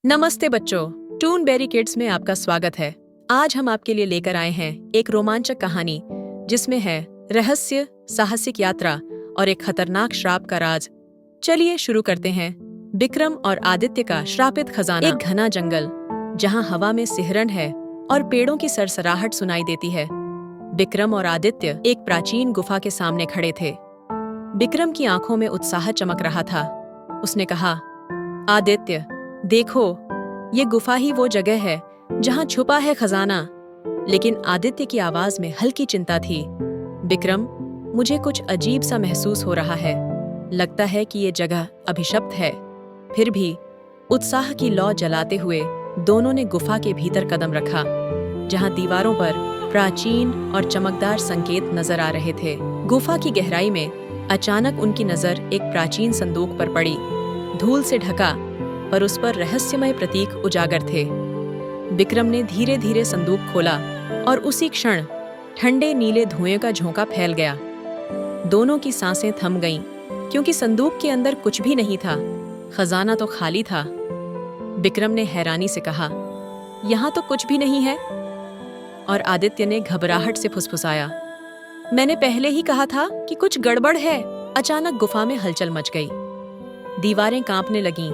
नमस्ते बच्चों, twin berry kids में आपका स्वागत है। आज हम आपके लिए लेकर आए हैं एक रोमांचक कहानी जिसमें है रहस्य, साहसिक यात्रा और एक खतरनाक श्राप का राज। चलिए शुरू करते हैं। विक्रम और आदित्य का श्रापित खजाना। एक घना जंगल जहां हवा में सिहरन है और पेड़ों की सरसराहट सुनाई देती है। विक्रम और आदित्य एक प्राचीन गुफा के सामने खड़े थे। विक्रम की आंखों में उत्साह चमक रहा था। उसने कहा, आदित्य, देखो, ये गुफा ही वो जगह है जहां छुपा है खजाना। लेकिन आदित्य की आवाज में हल्की चिंता थी। विक्रम, मुझे कुछ अजीब सा महसूस हो रहा है। लगता है कि ये जगह अभिशप्त है। फिर भी उत्साह की लौ जलाते हुए दोनों ने गुफा के भीतर कदम रखा, जहां दीवारों पर प्राचीन और चमकदार संकेत नजर आ रहे थे। गुफा की गहराई में अचानक उनकी नजर एक प्राचीन संदूक पर पड़ी। धूल से ढका, पर उस पर रहस्यमय प्रतीक उजागर थे। विक्रम ने धीरे धीरे संदूक खोला और उसी क्षण ठंडे नीले धुएं का झोंका फैल गया। दोनों की सांसें थम गईं, क्योंकि संदूक के अंदर कुछ भी नहीं था। खजाना तो खाली था। विक्रम ने हैरानी से कहा, यहाँ तो कुछ भी नहीं है। और आदित्य ने घबराहट से फुसफुसाया, मैंने पहले ही कहा था कि कुछ गड़बड़ है। अचानक गुफा में हलचल मच गई। दीवारें कांपने लगीं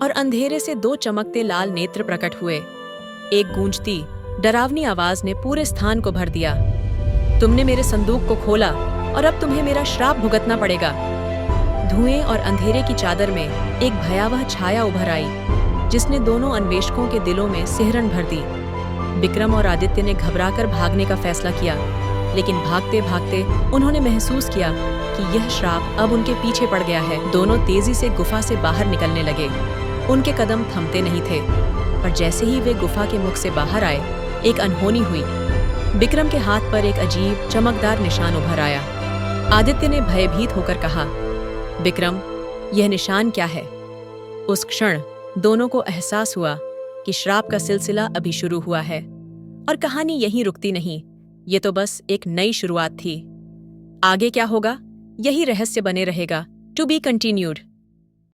और अंधेरे से दो चमकते लाल नेत्र प्रकट हुए। एक गूंजती, डरावनी आवाज ने पूरे स्थान को भर दिया, तुमने मेरे संदूक को खोला और अब तुम्हें मेरा श्राप भुगतना पड़ेगा। धुएं और अंधेरे की चादर में एक भयावह छाया उभर आई, जिसने दोनों अन्वेषकों के दिलों में सिहरन भर दी। विक्रम और आदित्य ने घबराकर भागने का फैसला किया, लेकिन भागते भागते उन्होंने महसूस किया कि यह श्राप अब उनके पीछे पड़ गया है। दोनों तेजी से गुफा से बाहर निकलने लगे। उनके कदम थमते नहीं थे, पर जैसे ही वे गुफा के मुख से बाहर आए, एक अनहोनी हुई। विक्रम के हाथ पर एक अजीब चमकदार निशान उभर आया। आदित्य ने भयभीत होकर कहा, विक्रम, यह निशान क्या है? उस क्षण दोनों को एहसास हुआ कि श्राप का सिलसिला अभी शुरू हुआ है और कहानी यहीं रुकती नहीं। ये तो बस एक नई शुरुआत थी। आगे क्या होगा, यही रहस्य बने रहेगा। To be continued.